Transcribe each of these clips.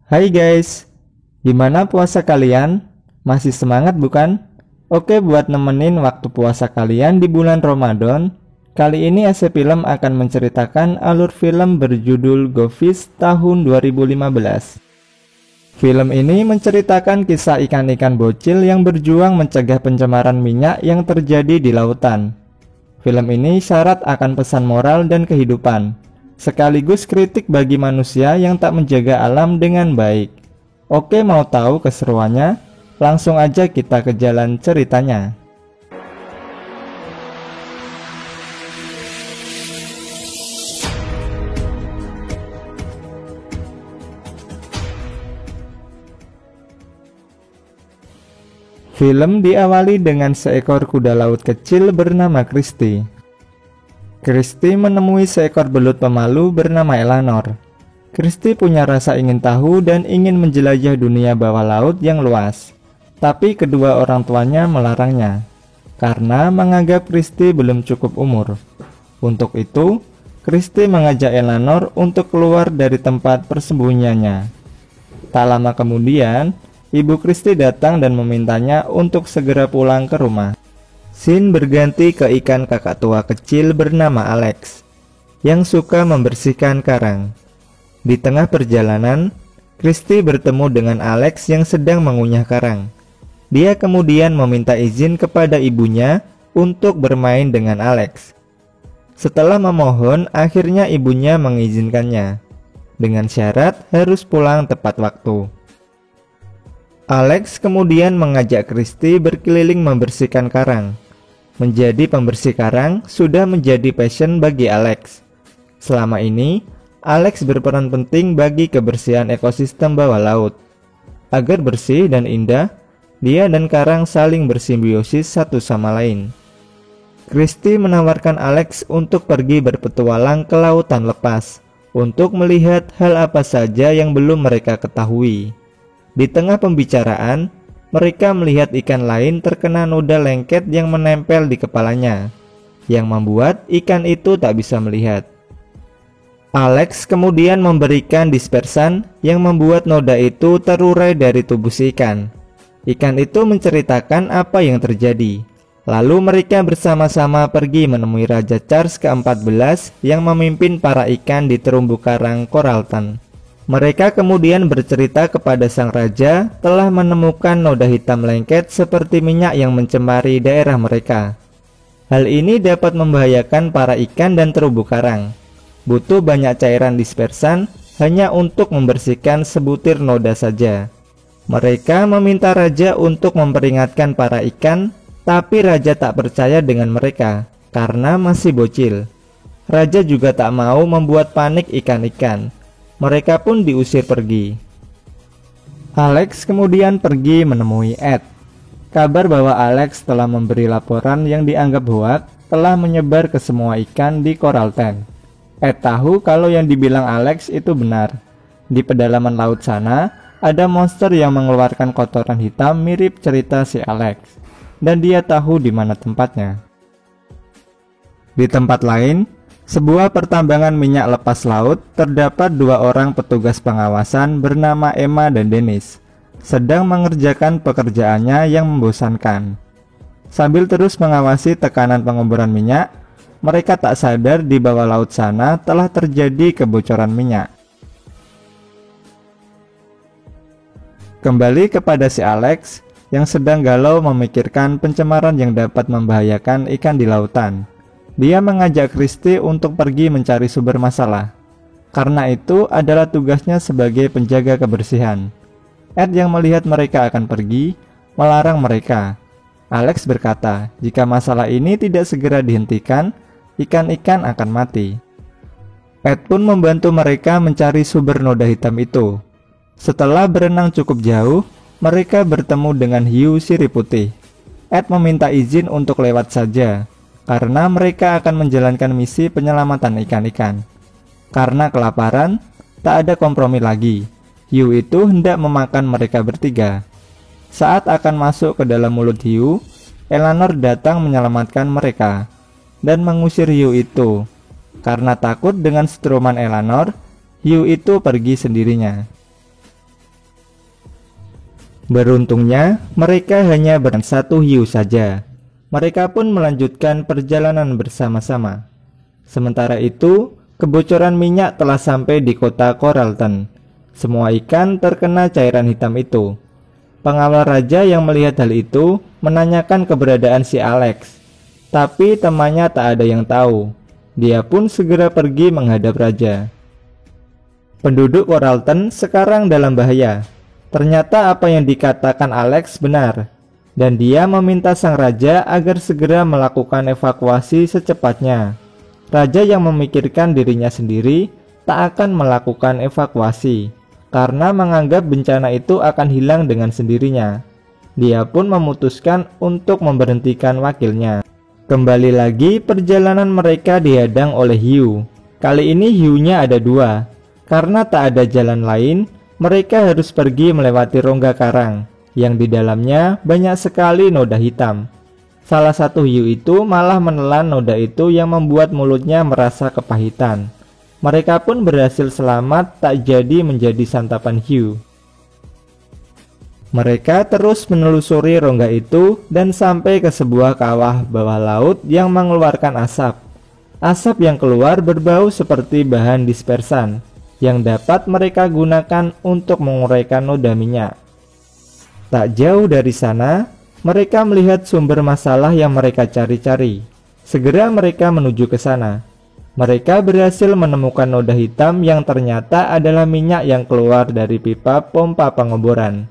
Hai guys, gimana puasa kalian? Masih semangat bukan? Oke, buat nemenin waktu puasa kalian di bulan Ramadan, kali ini AC Film akan menceritakan alur film berjudul Gofish tahun 2015. Film ini menceritakan kisah ikan-ikan bocil yang berjuang mencegah pencemaran minyak yang terjadi di lautan. Film ini syarat akan pesan moral dan kehidupan, sekaligus kritik bagi manusia yang tak menjaga alam dengan baik. Oke, mau tahu keseruannya? Langsung aja kita ke jalan ceritanya. Film diawali dengan seekor kuda laut kecil bernama Christy. Christy menemui seekor belut pemalu bernama Eleanor. Christy punya rasa ingin tahu dan ingin menjelajah dunia bawah laut yang luas. Tapi kedua orang tuanya melarangnya, karena menganggap Christy belum cukup umur. Untuk itu, Christy mengajak Eleanor untuk keluar dari tempat persembunyiannya. Tak lama kemudian, ibu Christy datang dan memintanya untuk segera pulang ke rumah. Scene berganti ke ikan kakak tua kecil bernama Alex, yang suka membersihkan karang. Di tengah perjalanan, Christy bertemu dengan Alex yang sedang mengunyah karang. Dia kemudian meminta izin kepada ibunya untuk bermain dengan Alex. Setelah memohon, akhirnya ibunya mengizinkannya, dengan syarat harus pulang tepat waktu. Alex kemudian mengajak Christy berkeliling membersihkan karang. Menjadi pembersih karang sudah menjadi passion bagi Alex. Selama ini, Alex berperan penting bagi kebersihan ekosistem bawah laut. Agar bersih dan indah, dia dan karang saling bersimbiosis satu sama lain. Christy menawarkan Alex untuk pergi berpetualang ke lautan lepas, untuk melihat hal apa saja yang belum mereka ketahui. Di tengah pembicaraan, mereka melihat ikan lain terkena noda lengket yang menempel di kepalanya, yang membuat ikan itu tak bisa melihat. Alex kemudian memberikan dispersan yang membuat noda itu terurai dari tubuh si ikan. Ikan itu menceritakan apa yang terjadi. Lalu mereka bersama-sama pergi menemui Raja Charles ke-14 yang memimpin para ikan di terumbu karang Coralton. Mereka kemudian bercerita kepada sang raja telah menemukan noda hitam lengket seperti minyak yang mencemari daerah mereka. Hal ini dapat membahayakan para ikan dan terumbu karang. Butuh banyak cairan dispersan hanya untuk membersihkan sebutir noda saja. Mereka meminta raja untuk memperingatkan para ikan, tapi raja tak percaya dengan mereka karena masih bocil. Raja juga tak mau membuat panik ikan-ikan. Mereka pun diusir pergi. Alex kemudian pergi menemui Ed. Kabar bahwa Alex telah memberi laporan yang dianggap hoak telah menyebar ke semua ikan di Coralton. Ed tahu kalau yang dibilang Alex itu benar. Di pedalaman laut sana, ada monster yang mengeluarkan kotoran hitam mirip cerita si Alex, dan dia tahu di mana tempatnya. Di tempat lain, sebuah pertambangan minyak lepas laut, terdapat dua orang petugas pengawasan bernama Emma dan Dennis, sedang mengerjakan pekerjaannya yang membosankan. Sambil terus mengawasi tekanan pengeboran minyak, mereka tak sadar di bawah laut sana telah terjadi kebocoran minyak. Kembali kepada si Alex, yang sedang galau memikirkan pencemaran yang dapat membahayakan ikan di lautan. Dia mengajak Christy untuk pergi mencari sumber masalah, karena itu adalah tugasnya sebagai penjaga kebersihan. Ed yang melihat mereka akan pergi, melarang mereka. Alex berkata, jika masalah ini tidak segera dihentikan, ikan-ikan akan mati. Ed pun membantu mereka mencari sumber noda hitam itu. Setelah berenang cukup jauh, mereka bertemu dengan hiu sirip putih. Ed meminta izin untuk lewat saja, karena mereka akan menjalankan misi penyelamatan ikan-ikan. Karena kelaparan, tak ada kompromi lagi. Hiu itu hendak memakan mereka bertiga. Saat akan masuk ke dalam mulut hiu, Eleanor datang menyelamatkan mereka dan mengusir hiu itu. Karena takut dengan setruman Eleanor, hiu itu pergi sendirinya. Beruntungnya, mereka hanya bersatu hiu saja. Mereka pun melanjutkan perjalanan bersama-sama. Sementara itu, kebocoran minyak telah sampai di kota Coralton. Semua ikan terkena cairan hitam itu. Pengawal raja yang melihat hal itu menanyakan keberadaan si Alex. Tapi temannya tak ada yang tahu. Dia pun segera pergi menghadap raja. Penduduk Coralton sekarang dalam bahaya. Ternyata apa yang dikatakan Alex benar. Dan dia meminta sang raja agar segera melakukan evakuasi secepatnya. Raja yang memikirkan dirinya sendiri tak akan melakukan evakuasi karena menganggap bencana itu akan hilang dengan sendirinya. Dia pun memutuskan untuk memberhentikan wakilnya. Kembali lagi perjalanan mereka dihadang oleh hiu. Kali ini hiunya ada dua. Karena tak ada jalan lain, mereka harus pergi melewati rongga karang yang di dalamnya banyak sekali noda hitam. Salah satu hiu itu malah menelan noda itu yang membuat mulutnya merasa kepahitan. Mereka pun berhasil selamat tak jadi menjadi santapan hiu. Mereka terus menelusuri rongga itu dan sampai ke sebuah kawah bawah laut yang mengeluarkan asap. Asap yang keluar berbau seperti bahan dispersan yang dapat mereka gunakan untuk menguraikan noda minyak. Tak jauh dari sana, mereka melihat sumber masalah yang mereka cari-cari. Segera mereka menuju ke sana. Mereka berhasil menemukan noda hitam yang ternyata adalah minyak yang keluar dari pipa pompa pengeboran.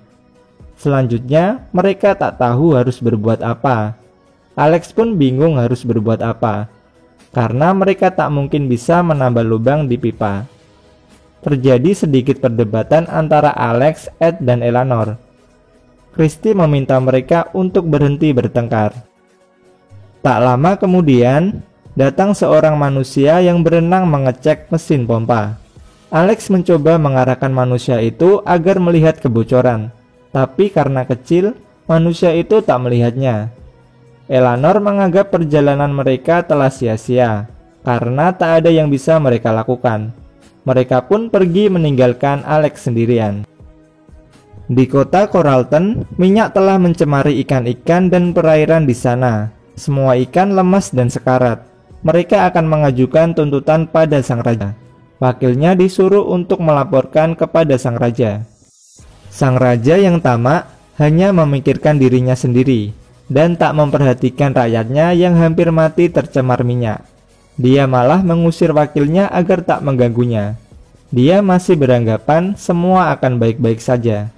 Selanjutnya, mereka tak tahu harus berbuat apa. Alex pun bingung harus berbuat apa, karena mereka tak mungkin bisa menambah lubang di pipa. Terjadi sedikit perdebatan antara Alex, Ed, dan Eleanor. Christy meminta mereka untuk berhenti bertengkar. Tak lama kemudian, datang seorang manusia yang berenang mengecek mesin pompa. Alex mencoba mengarahkan manusia itu agar melihat kebocoran, tapi karena kecil, manusia itu tak melihatnya. Eleanor menganggap perjalanan mereka telah sia-sia, karena tak ada yang bisa mereka lakukan. Mereka pun pergi meninggalkan Alex sendirian. Di kota Coralton, minyak telah mencemari ikan-ikan dan perairan di sana. Semua ikan lemas dan sekarat. Mereka akan mengajukan tuntutan pada sang raja. Wakilnya disuruh untuk melaporkan kepada sang raja. Sang raja yang tamak hanya memikirkan dirinya sendiri dan tak memperhatikan rakyatnya yang hampir mati tercemar minyak. Dia malah mengusir wakilnya agar tak mengganggunya. Dia masih beranggapan semua akan baik-baik saja.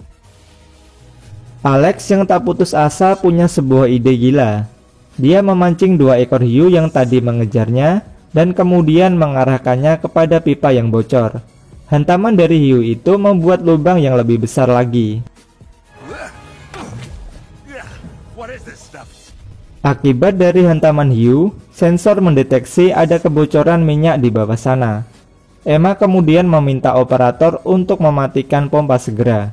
Alex yang tak putus asa punya sebuah ide gila. Dia memancing 2 ekor hiu yang tadi mengejarnya dan kemudian mengarahkannya kepada pipa yang bocor. Hantaman dari hiu itu membuat lubang yang lebih besar lagi. Akibat dari hantaman hiu, sensor mendeteksi ada kebocoran minyak di bawah sana. Emma kemudian meminta operator untuk mematikan pompa segera.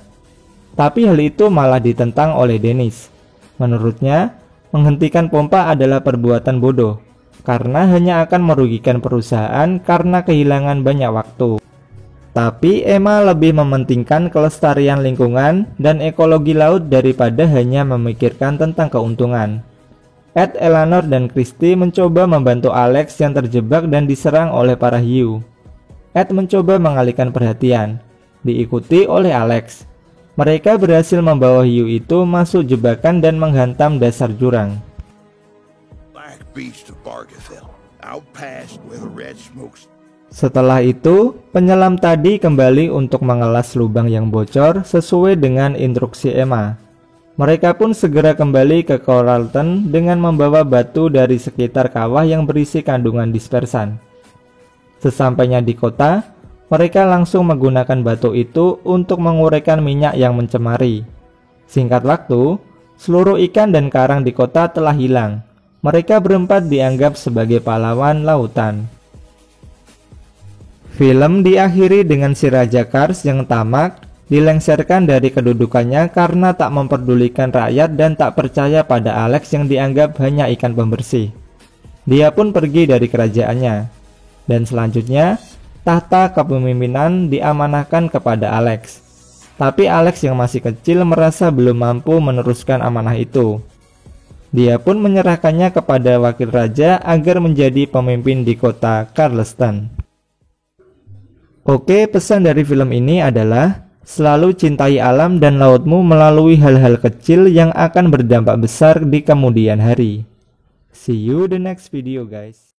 Tapi hal itu malah ditentang oleh Dennis. Menurutnya, menghentikan pompa adalah perbuatan bodoh, karena hanya akan merugikan perusahaan karena kehilangan banyak waktu. Tapi Emma lebih mementingkan kelestarian lingkungan dan ekologi laut daripada hanya memikirkan tentang keuntungan. Ed, Eleanor, dan Christy mencoba membantu Alex yang terjebak dan diserang oleh para hiu. Ed mencoba mengalihkan perhatian, diikuti oleh Alex. Mereka berhasil membawa hiu itu masuk jebakan dan menghantam dasar jurang. Setelah itu, penyelam tadi kembali untuk mengelas lubang yang bocor sesuai dengan instruksi Emma. Mereka pun segera kembali ke Coralton dengan membawa batu dari sekitar kawah yang berisi kandungan dispersan. Sesampainya di kota, mereka langsung menggunakan batu itu untuk menguraikan minyak yang mencemari. Singkat waktu, seluruh ikan dan karang di kota telah hilang. Mereka berempat dianggap sebagai pahlawan lautan. Film diakhiri dengan si Raja Kars yang tamak dilengsarkan dari kedudukannya karena tak memperdulikan rakyat dan tak percaya pada Alex yang dianggap hanya ikan pembersih. Dia pun pergi dari kerajaannya. Dan selanjutnya, tahta kepemimpinan diamanahkan kepada Alex. Tapi Alex yang masih kecil merasa belum mampu meneruskan amanah itu. Dia pun menyerahkannya kepada wakil raja agar menjadi pemimpin di kota Charleston. Oke, pesan dari film ini adalah selalu cintai alam dan lautmu melalui hal-hal kecil yang akan berdampak besar di kemudian hari. See you the next video guys.